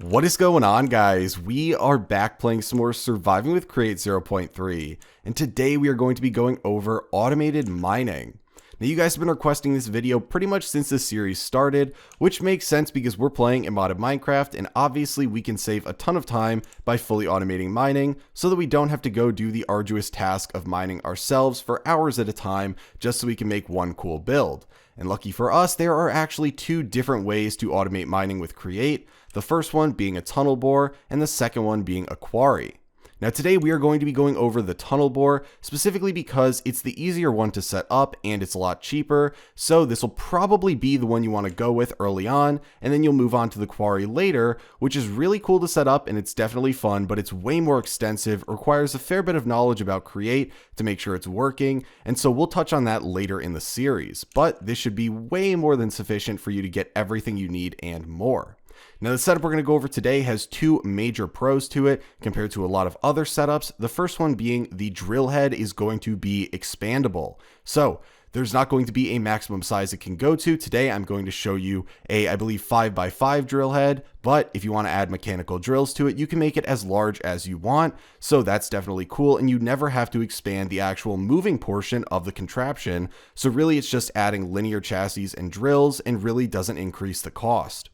What is going on, guys? We are back playing some more Surviving with Create 0.3, and today we are going to be going over automated mining. Now, you guys have been requesting this video pretty much since the series started, which makes sense because we're playing in modded Minecraft, and obviously we can save a ton of time by fully automating mining so that we don't have to go do the arduous task of mining ourselves for hours at a time just so we can make one cool build. And lucky for us, there are actually two different ways to automate mining with Create, the first one being a tunnel bore and the second one being a quarry. Now today we are going to be going over the tunnel bore specifically because it's the easier one to set up and it's a lot cheaper, so this will probably be the one you want to go with early on, and then you'll move on to the quarry later, which is really cool to set up and it's definitely fun, but it's way more extensive, requires a fair bit of knowledge about Create to make sure it's working, and so we'll touch on that later in the series, but this should be way more than sufficient for you to get everything you need and more. Now, the setup we're going to go over today has two major pros to it compared to a lot of other setups. The first one being the drill head is going to be expandable. So there's not going to be a maximum size it can go to. Today, I'm going to show you a, I believe, 5x5 drill head, but if you want to add mechanical drills to it, you can make it as large as you want. So that's definitely cool, and you never have to expand the actual moving portion of the contraption. So really, it's just adding linear chassis and drills and really doesn't increase the cost.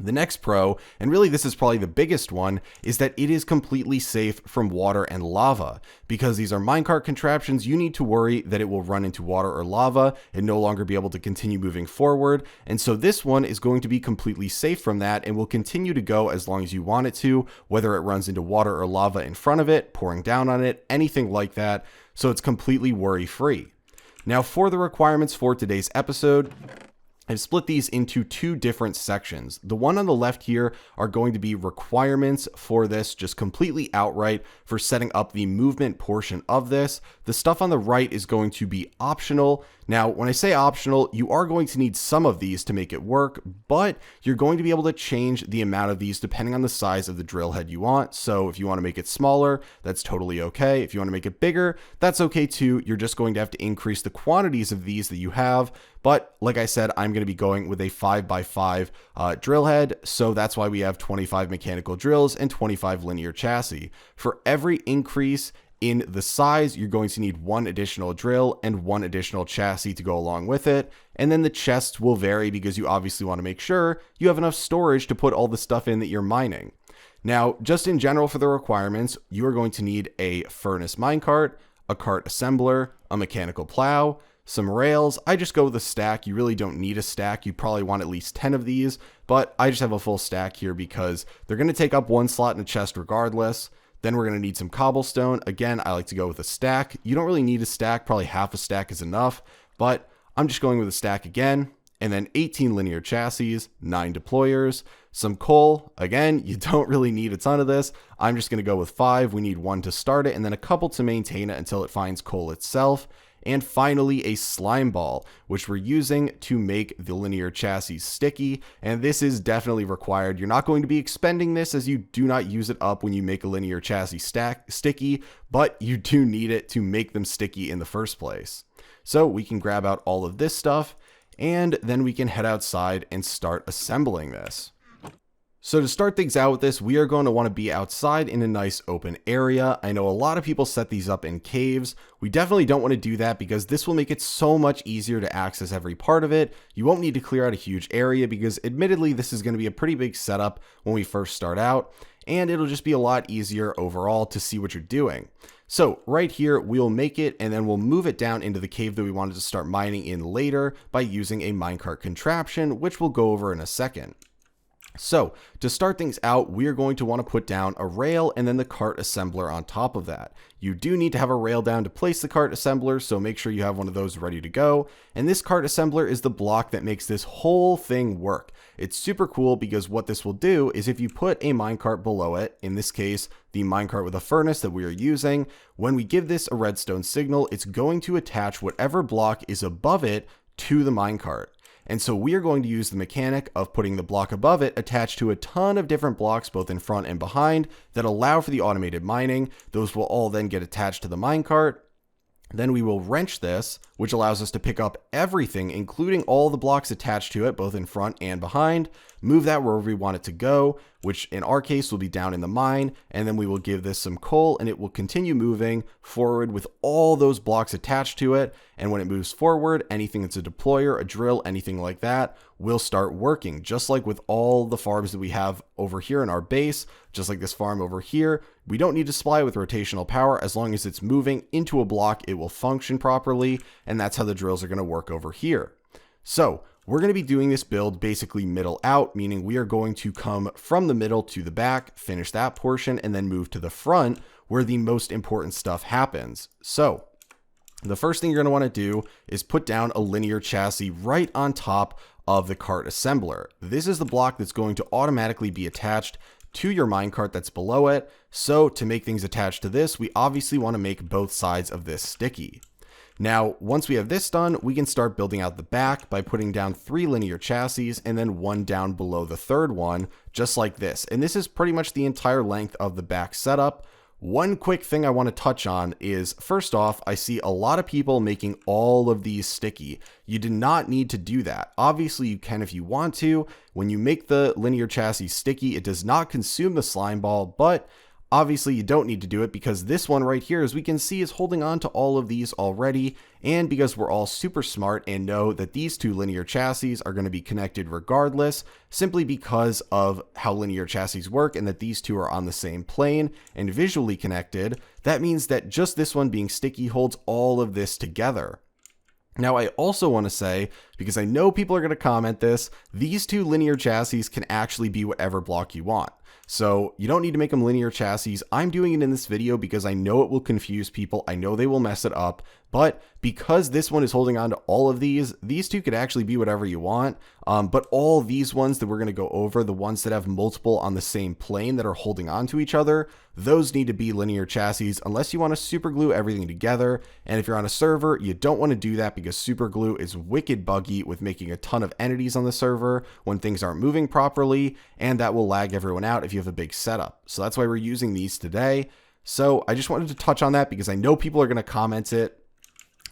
The next pro, and really this is probably the biggest one, is that it is completely safe from water and lava. Because these are minecart contraptions, you need to worry that it will run into water or lava and no longer be able to continue moving forward. And so this one is going to be completely safe from that and will continue to go as long as you want it to, whether it runs into water or lava in front of it, pouring down on it, anything like that. So it's completely worry-free. Now for the requirements for today's episode, I've split these into two different sections. The one on the left here are going to be requirements for this, just completely outright for setting up the movement portion of this. The stuff on the right is going to be optional. Now, when I say optional, you are going to need some of these to make it work, but you're going to be able to change the amount of these depending on the size of the drill head you want. So if you want to make it smaller, that's totally okay. If you want to make it bigger, that's okay too. You're just going to have to increase the quantities of these that you have. But like I said, I'm going to be going with a 5x5 drill head. So that's why we have 25 mechanical drills and 25 linear chassis. For every increase in the size, you're going to need one additional drill and one additional chassis to go along with it. And then the chests will vary because you obviously want to make sure you have enough storage to put all the stuff in that you're mining. Now, just in general for the requirements, you are going to need a furnace minecart, a cart assembler, a mechanical plow, some rails. I just go with a stack. You really don't need a stack. You probably want at least 10 of these, but I just have a full stack here because they're going to take up one slot in a chest regardless. Then we're going to need some cobblestone. Again, I like to go with a stack. You don't really need a stack. Probably half a stack is enough, but I'm just going with a stack again. And then 18 linear chassis, 9 deployers, some coal. Again, you don't really need a ton of this. I'm just going to go with 5. We need 1 to start it and then a couple to maintain it until it finds coal itself. And finally, a slime ball, which we're using to make the linear chassis sticky. And this is definitely required. You're not going to be expending this as you do not use it up when you make a linear chassis sticky, but you do need it to make them sticky in the first place. So we can grab out all of this stuff and then we can head outside and start assembling this. So to start things out with this, we are going to want to be outside in a nice open area. I know a lot of people set these up in caves. We definitely don't want to do that because this will make it so much easier to access every part of it. You won't need to clear out a huge area because admittedly, this is going to be a pretty big setup when we first start out, and it'll just be a lot easier overall to see what you're doing. So right here, we'll make it and then we'll move it down into the cave that we wanted to start mining in later by using a minecart contraption, which we'll go over in a second. So to start things out, we are going to want to put down a rail and then the cart assembler on top of that. You do need to have a rail down to place the cart assembler, so make sure you have one of those ready to go. And this cart assembler is the block that makes this whole thing work. It's super cool because what this will do is if you put a minecart below it, in this case, the minecart with a furnace that we are using, when we give this a redstone signal, it's going to attach whatever block is above it to the minecart. And so we are going to use the mechanic of putting the block above it attached to a ton of different blocks, both in front and behind, that allow for the automated mining. Those will all then get attached to the minecart. Then we will wrench this, which allows us to pick up everything, including all the blocks attached to it, both in front and behind. move that wherever we want it to go, which in our case will be down in the mine, and then we will give this some coal and it will continue moving forward with all those blocks attached to it. And when it moves forward, anything that's a deployer, a drill, anything like that will start working, just like with all the farms that we have over here in our base, just like this farm over here. We don't need to supply it with rotational power. As long as it's moving into a block, it will function properly, and that's how the drills are going to work over here. So we're going to be doing this build basically middle out, meaning we are going to come from the middle to the back, finish that portion, and then move to the front where the most important stuff happens. So the first thing you're going to want to do is put down a linear chassis right on top of the cart assembler. This is the block that's going to automatically be attached to your minecart that's below it. So to make things attached to this, we obviously want to make both sides of this sticky. Now, once we have this done, we can start building out the back by putting down 3 linear chassis and then 1 down below the third one, just like this. And this is pretty much the entire length of the back setup. One quick thing I want to touch on is, first off, I see a lot of people making all of these sticky. You do not need to do that. Obviously, you can if you want to. When you make the linear chassis sticky, it does not consume the slime ball, but obviously you don't need to do it because this one right here, as we can see, is holding on to all of these already. And because we're all super smart and know that these 2 linear chassis are going to be connected regardless, simply because of how linear chassis work and that these 2 are on the same plane and visually connected, that means that just this one being sticky holds all of this together. Now, I also want to say, because I know people are going to comment this, these 2 linear chassis can actually be whatever block you want. So you don't need to make them linear chassis. I'm doing it in this video because I know it will confuse people. I know they will mess it up, but because this one is holding on to all of these 2 could actually be whatever you want. But all these ones that we're going to go over, the ones that have multiple on the same plane that are holding on to each other, those need to be linear chassis unless you want to super glue everything together. And if you're on a server, you don't want to do that because super glue is wicked buggy with making a ton of entities on the server when things aren't moving properly, and that will lag everyone out if you have a big setup. So that's why we're using these today. So I just wanted to touch on that because I know people are going to comment it.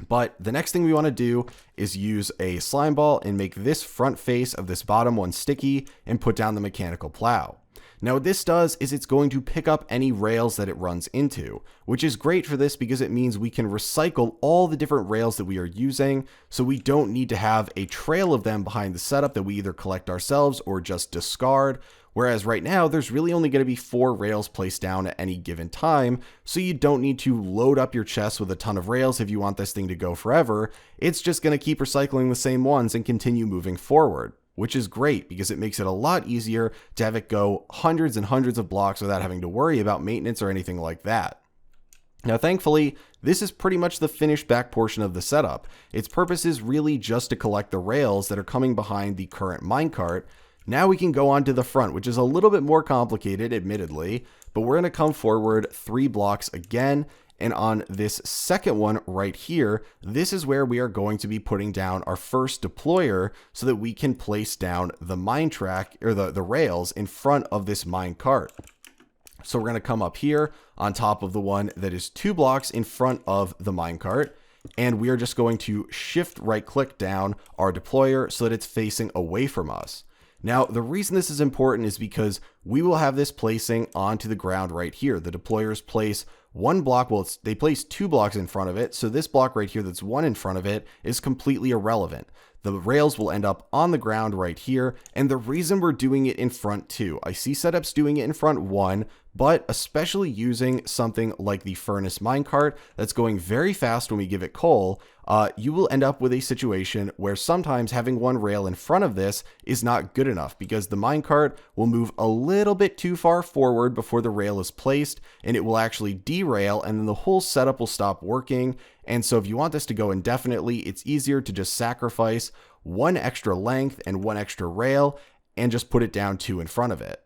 But the next thing we want to do is use a slime ball and make this front face of this bottom one sticky and put down the mechanical plow. Now what this does is it's going to pick up any rails that it runs into, which is great for this because it means we can recycle all the different rails that we are using, so we don't need to have a trail of them behind the setup that we either collect ourselves or just discard. Whereas right now, there's really only going to be 4 rails placed down at any given time, so you don't need to load up your chest with a ton of rails if you want this thing to go forever. It's just going to keep recycling the same ones and continue moving forward, which is great because it makes it a lot easier to have it go hundreds and hundreds of blocks without having to worry about maintenance or anything like that. Now, thankfully, this is pretty much the finished back portion of the setup. Its purpose is really just to collect the rails that are coming behind the current minecart. Now we can go on to the front, which is a little bit more complicated, admittedly, but we're going to come forward 3 blocks again. And on this second one right here, this is where we are going to be putting down our first deployer so that we can place down the mine track or the rails in front of this mine cart. So we're going to come up here on top of the one that is 2 blocks in front of the mine cart. And we are just going to shift right click down our deployer so that it's facing away from us. Now, the reason this is important is because we will have this placing onto the ground right here. The deployers place 1 block, well, they place 2 blocks in front of it. So this block right here that's 1 in front of it is completely irrelevant. The rails will end up on the ground right here. And the reason we're doing it in front too, I see setups doing it in front 1, but especially using something like the furnace minecart that's going very fast when we give it coal, you will end up with a situation where sometimes having 1 rail in front of this is not good enough because the minecart will move a little bit too far forward before the rail is placed and it will actually derail and then the whole setup will stop working. And so if you want this to go indefinitely, it's easier to just sacrifice 1 extra length and 1 extra rail and just put it down 2 in front of it.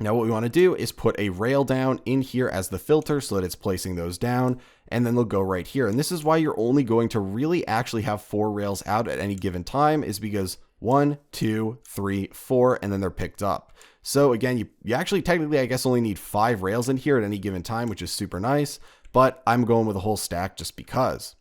Now what we want to do is put a rail down in here as the filter so that it's placing those down, and then they'll go right here. And this is why you're only going to really actually have 4 rails out at any given time, is because 1, 2, 3, 4, and then they're picked up. So again, you actually technically, I guess, only need 5 rails in here at any given time, which is super nice, but I'm going with a whole stack just because.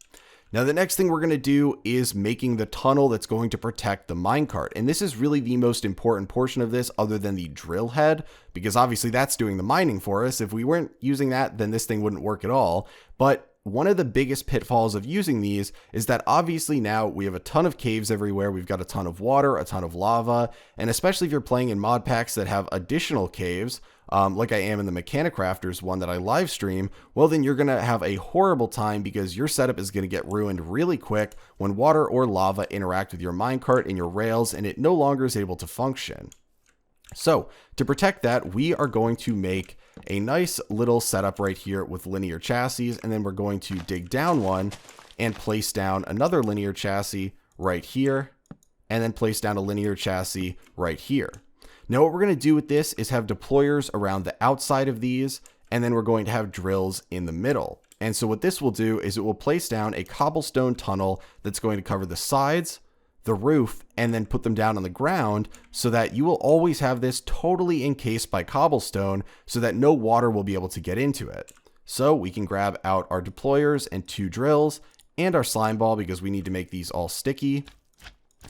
Now, the next thing we're going to do is making the tunnel that's going to protect the minecart. And this is really the most important portion of this other than the drill head, because obviously that's doing the mining for us. If we weren't using that, then this thing wouldn't work at all. But one of the biggest pitfalls of using these is that obviously now we have a ton of caves everywhere. We've got a ton of water, a ton of lava, and especially if you're playing in mod packs that have additional caves, like I am in the Mechanic Crafters one that I live stream, well then you're going to have a horrible time because your setup is going to get ruined really quick when water or lava interact with your minecart and your rails and it no longer is able to function. So to protect that, we are going to make a nice little setup right here with linear chassis, and then we're going to dig down one and place down another linear chassis right here, and then place down a linear chassis right here. Now what we're going to do with this is have deployers around the outside of these, and then we're going to have drills in the middle. And so what this will do is it will place down a cobblestone tunnel that's going to cover the sides, the roof, and then put them down on the ground so that you will always have this totally encased by cobblestone so that no water will be able to get into it. So we can grab out our deployers and 2 drills and our slime ball because we need to make these all sticky.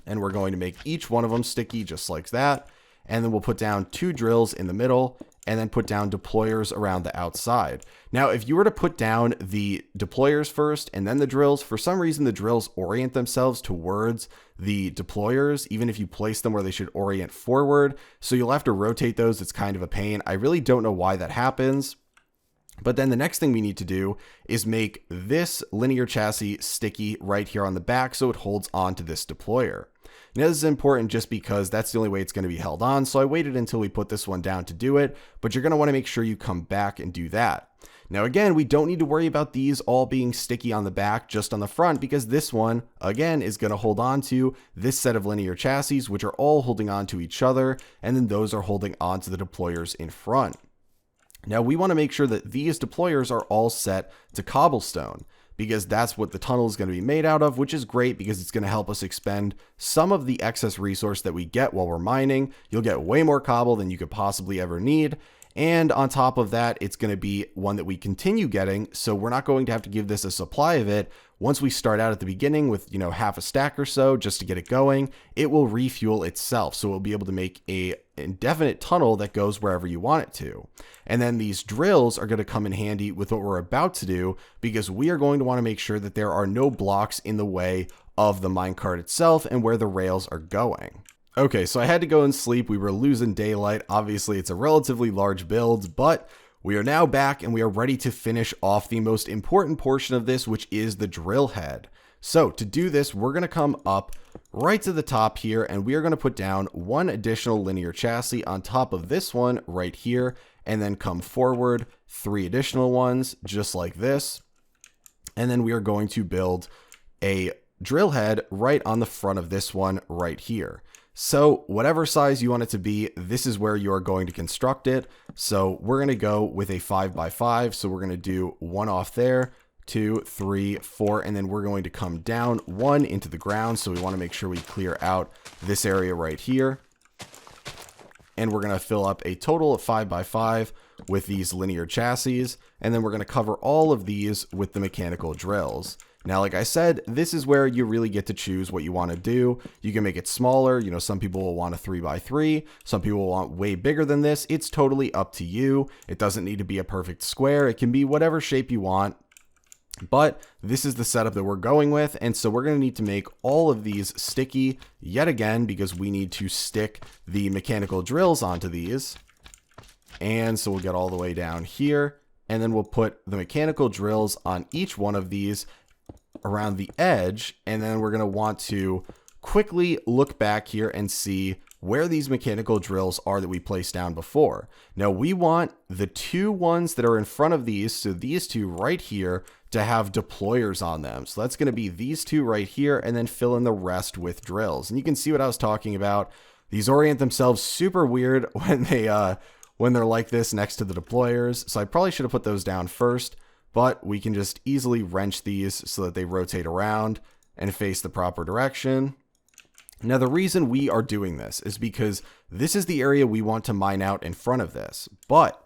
And we're going to make each one of them sticky just like that. And then we'll put down 2 drills in the middle and then put down deployers around the outside. Now, if you were to put down the deployers first and then the drills, for some reason the drills orient themselves towards the deployers, even if you place them where they should orient forward. So you'll have to rotate those. It's kind of a pain. I really don't know why that happens. But then the next thing we need to do is make this linear chassis sticky right here on the back so it holds on to this deployer. Now this is important just because that's the only way it's going to be held on, so I waited until we put this one down to do it, but you're going to want to make sure you come back and do that. Now again, we don't need to worry about these all being sticky on the back, just on the front, because this one, again, is going to hold on to this set of linear chassis, which are all holding on to each other, and then those are holding on to the deployers in front. Now we want to make sure that these deployers are all set to cobblestone, because that's what the tunnel is going to be made out of, which is great because it's going to help us expend some of the excess resource that we get while we're mining. You'll get way more cobble than you could possibly ever need. And on top of that, it's going to be one that we continue getting. So we're not going to have to give this a supply of it. Once we start out at the beginning with, half a stack or so just to get it going, it will refuel itself. So we'll be able to make a indefinite tunnel that goes wherever you want it to. And then these drills are going to come in handy with what we're about to do, because we are going to want to make sure that there are no blocks in the way of the minecart itself and where the rails are going. Okay, so I had to go and sleep. We were losing daylight. Obviously, it's a relatively large build, but we are now back and we are ready to finish off the most important portion of this, which is the drill head. So to do this, we're going to come up right to the top here and we are going to put down 1 additional linear chassis on top of this one right here, and then come forward 3 additional ones just like this. And then we are going to build a drill head right on the front of this one right here. So whatever size you want it to be, this is where you are going to construct it. So we're going to go with a 5x5. So we're going to do 1 off there, 2, 3, 4, and then we're going to come down 1 into the ground. So we want to make sure we clear out this area right here. And we're going to fill up a total of 5x5 with these linear chassis. And then we're going to cover all of these with the mechanical drills. Now, like I said, this is where you really get to choose what you want to do. You can make it smaller. Some people will want a 3x3. Some people will want way bigger than this. It's totally up to you. It doesn't need to be a perfect square. It can be whatever shape you want. But this is the setup that we're going with. And so we're going to need to make all of these sticky yet again, because we need to stick the mechanical drills onto these. And so we'll get all the way down here. And then we'll put the mechanical drills on each one of these around the edge, and then we're going to want to quickly look back here and see where these mechanical drills are that we placed down before. Now we want the 2 ones that are in front of these, so these 2 right here, to have deployers on them. So that's going to be these 2 right here, and then fill in the rest with drills. And you can see what I was talking about. These orient themselves super weird when they're like this next to the deployers. So I probably should have put those down first. But we can just easily wrench these so that they rotate around and face the proper direction. Now, the reason we are doing this is because this is the area we want to mine out in front of this. But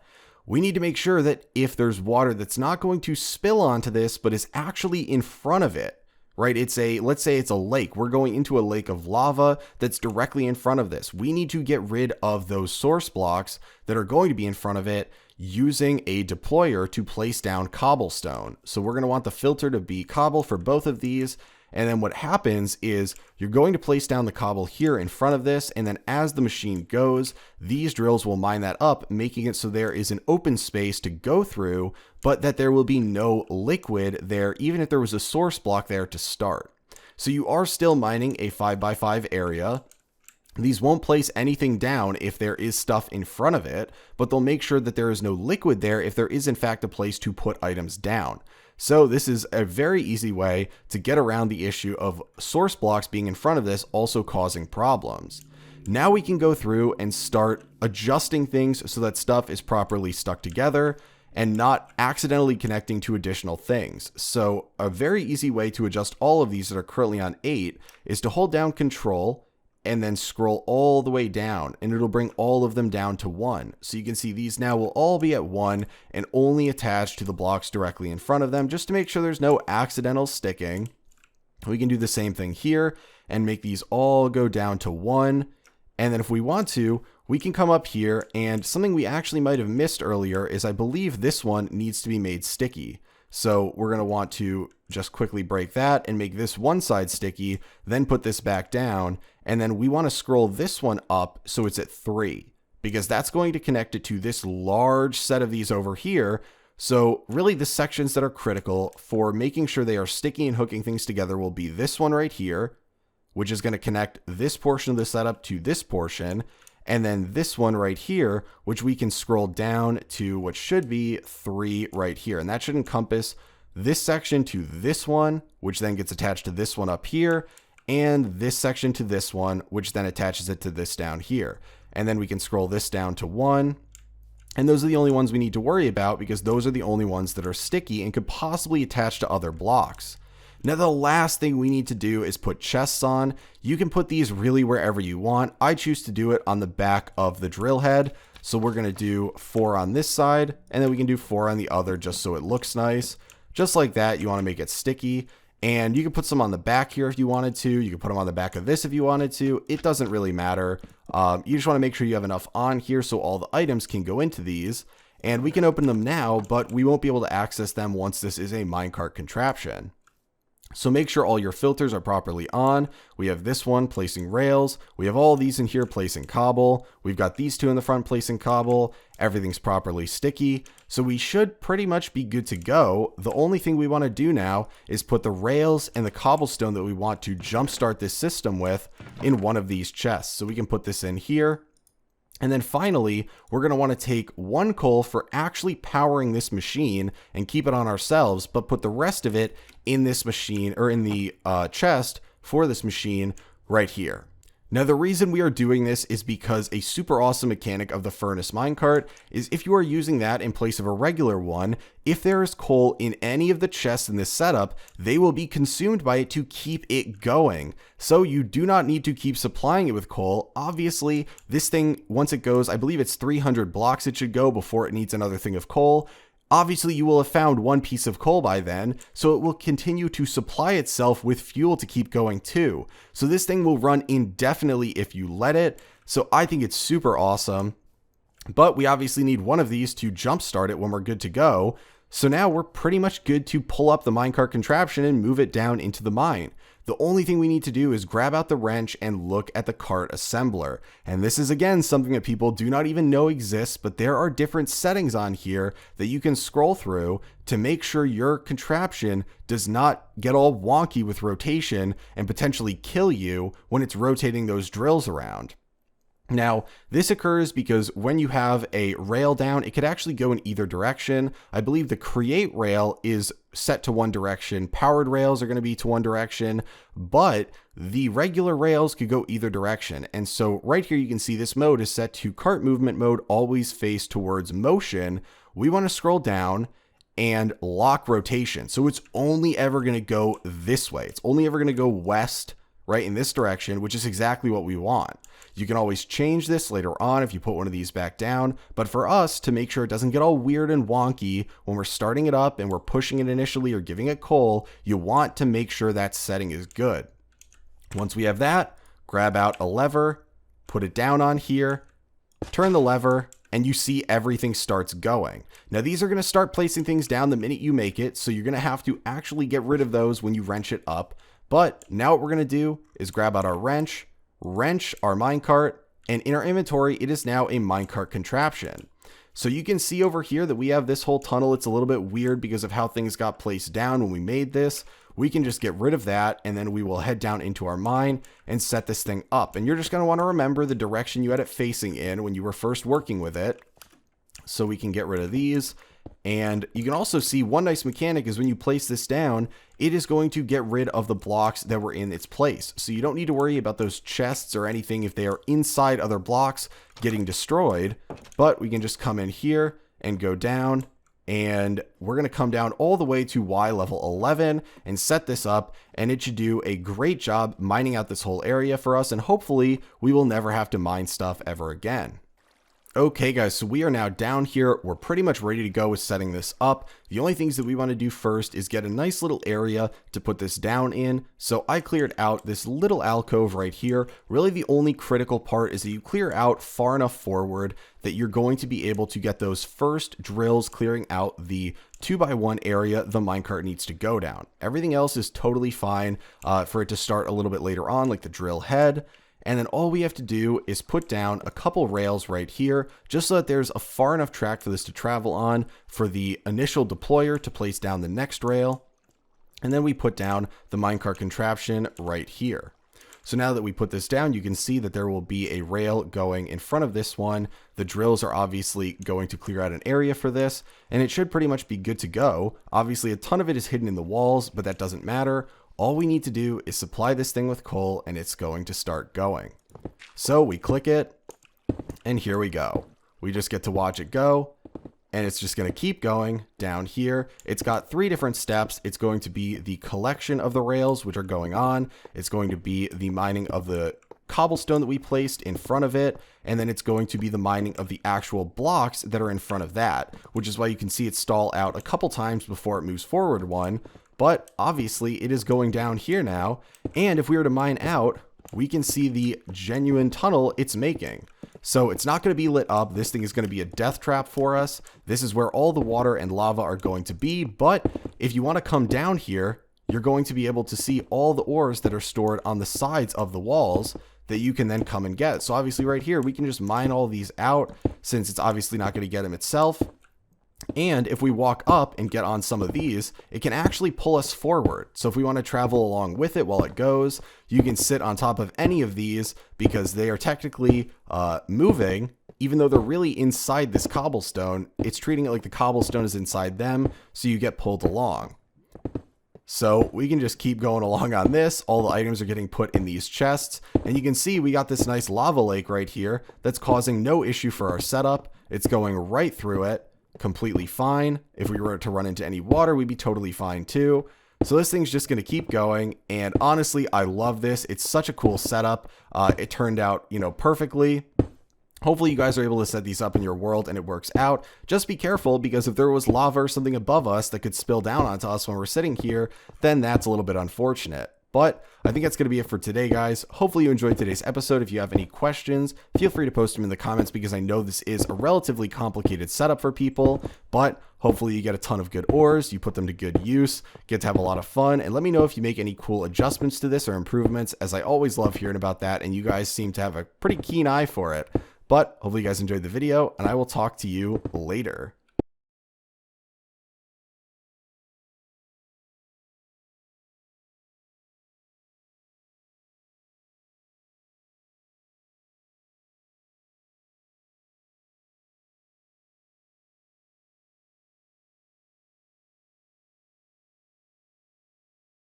we need to make sure that if there's water that's not going to spill onto this, but is actually in front of it, right? Let's say it's a lake. We're going into a lake of lava that's directly in front of this. We need to get rid of those source blocks that are going to be in front of it using a deployer to place down cobblestone. So we're going to want the filter to be cobble for both of these. And then what happens is you're going to place down the cobble here in front of this. And then as the machine goes, these drills will mine that up, making it so there is an open space to go through, but that there will be no liquid there, even if there was a source block there to start. So you are still mining a 5x5 area. These won't place anything down if there is stuff in front of it, but they'll make sure that there is no liquid there if there is in fact a place to put items down. So this is a very easy way to get around the issue of source blocks being in front of this also causing problems. Now we can go through and start adjusting things so that stuff is properly stuck together and not accidentally connecting to additional things. So a very easy way to adjust all of these that are currently on 8 is to hold down Control and then scroll all the way down, and it'll bring all of them down to 1. So you can see these now will all be at 1 and only attached to the blocks directly in front of them, just to make sure there's no accidental sticking. We can do the same thing here and make these all go down to 1. And then if we want to, we can come up here, and something we actually might have missed earlier is I believe this one needs to be made sticky. So we're going to want to just quickly break that and make this one side sticky, then put this back down. And then we want to scroll this one up so it's at 3, because that's going to connect it to this large set of these over here. So really the sections that are critical for making sure they are sticky and hooking things together will be this one right here, which is going to connect this portion of the setup to this portion. And then this one right here, which we can scroll down to what should be 3 right here. And that should encompass this section to this one, which then gets attached to this one up here, and this section to this one, which then attaches it to this down here. And then we can scroll this down to 1. And those are the only ones we need to worry about, because those are the only ones that are sticky and could possibly attach to other blocks. Now, the last thing we need to do is put chests on. You can put these really wherever you want. I choose to do it on the back of the drill head. So we're going to do 4 on this side, and then we can do 4 on the other just so it looks nice. Just like that, you want to make it sticky. And you can put some on the back here if you wanted to. You can put them on the back of this if you wanted to. It doesn't really matter. You just want to make sure you have enough on here so all the items can go into these. And we can open them now, but we won't be able to access them once this is a minecart contraption. So make sure all your filters are properly on. We have this one placing rails. We have all these in here placing cobble. We've got these two in the front placing cobble. Everything's properly sticky. So we should pretty much be good to go. The only thing we want to do now is put the rails and the cobblestone that we want to jumpstart this system with in one of these chests. So we can put this in here. And then finally, we're going to want to take 1 coal for actually powering this machine and keep it on ourselves, but put the rest of it in this machine, or in the chest for this machine right here. Now, the reason we are doing this is because a super awesome mechanic of the furnace minecart is if you are using that in place of a regular one, if there is coal in any of the chests in this setup, they will be consumed by it to keep it going. So you do not need to keep supplying it with coal. Obviously, this thing, once it goes, I believe it's 300 blocks it should go before it needs another thing of coal. Obviously, you will have found 1 piece of coal by then, so it will continue to supply itself with fuel to keep going too. So this thing will run indefinitely if you let it. So I think it's super awesome. But we obviously need 1 of these to jumpstart it when we're good to go. So now we're pretty much good to pull up the minecart contraption and move it down into the mine. The only thing we need to do is grab out the wrench and look at the cart assembler. And this is again something that people do not even know exists, but there are different settings on here that you can scroll through to make sure your contraption does not get all wonky with rotation and potentially kill you when it's rotating those drills around. Now, this occurs because when you have a rail down, it could actually go in either direction. I believe the create rail is set to one direction. Powered rails are going to be to one direction, but the regular rails could go either direction. And so right here, you can see this mode is set to cart movement mode, always face towards motion. We want to scroll down and lock rotation. So it's only ever going to go this way. It's only ever going to go west, right, in this direction, which is exactly what we want. You can always change this later on if you put one of these back down, but for us, to make sure it doesn't get all weird and wonky when we're starting it up and we're pushing it initially or giving it coal, you want to make sure that setting is good. Once we have that, grab out a lever, put it down on here, turn the lever, and you see everything starts going. Now these are going to start placing things down the minute you make it, so you're going to have to actually get rid of those when you wrench it up. But now what we're going to do is grab out our wrench our minecart, and in our inventory it is now a minecart contraption. So you can see over here that we have this whole tunnel. It's a little bit weird because of how things got placed down when we made this. We can just get rid of that, and then we will head down into our mine and set this thing up. And you're just going to want to remember the direction you had it facing in when you were first working with it. So we can get rid of these. And you can also see one nice mechanic is when you place this down, it is going to get rid of the blocks that were in its place. So you don't need to worry about those chests or anything if they are inside other blocks getting destroyed. But we can just come in here and go down. And we're going to come down all the way to Y level 11 and set this up, and it should do a great job mining out this whole area for us, and hopefully we will never have to mine stuff ever again. Okay guys, so we are now down here. We're pretty much ready to go with setting this up. The only things that we want to do first is get a nice little area to put this down in. So I cleared out this little alcove right here. Really the only critical part is that you clear out far enough forward that you're going to be able to get those first drills clearing out the 2x1 area the minecart needs to go down. Everything else is totally fine for it to start a little bit later on, like the drill head. And then all we have to do is put down a couple rails right here, just so that there's a far enough track for this to travel on for the initial deployer to place down the next rail. And then we put down the minecart contraption right here. So now that we put this down, you can see that there will be a rail going in front of this one. The drills are obviously going to clear out an area for this, and it should pretty much be good to go. Obviously, a ton of it is hidden in the walls, but that doesn't matter. All we need to do is supply this thing with coal, and it's going to start going. So we click it, and here we go. We just get to watch it go, and it's just going to keep going down here. It's got 3 different steps. It's going to be the collection of the rails, which are going on. It's going to be the mining of the cobblestone that we placed in front of it, and then it's going to be the mining of the actual blocks that are in front of that, which is why you can see it stall out a couple times before it moves forward one. But obviously it is going down here now, and if we were to mine out, we can see the genuine tunnel it's making. So it's not going to be lit up. This thing is going to be a death trap for us. This is where all the water and lava are going to be, but if you want to come down here, you're going to be able to see all the ores that are stored on the sides of the walls that you can then come and get. So obviously right here, we can just mine all these out since it's obviously not going to get them itself. And if we walk up and get on some of these, it can actually pull us forward. So if we want to travel along with it while it goes, you can sit on top of any of these because they are technically moving, even though they're really inside this cobblestone. It's treating it like the cobblestone is inside them, so you get pulled along. So we can just keep going along on this. All the items are getting put in these chests, and you can see we got this nice lava lake right here that's causing no issue for our setup. It's going right through it. Completely fine. If we were to run into any water, we'd be totally fine too. So this thing's just going to keep going, and honestly, I love this. It's such a cool setup. It turned out, perfectly. Hopefully you guys are able to set these up in your world and it works out. Just be careful, because if there was lava or something above us that could spill down onto us when we're sitting here, then that's a little bit unfortunate. But I think that's going to be it for today, guys. Hopefully you enjoyed today's episode. If you have any questions, feel free to post them in the comments, because I know this is a relatively complicated setup for people, but hopefully you get a ton of good ores, you put them to good use, get to have a lot of fun, and let me know if you make any cool adjustments to this or improvements, as I always love hearing about that, and you guys seem to have a pretty keen eye for it. But hopefully you guys enjoyed the video, and I will talk to you later.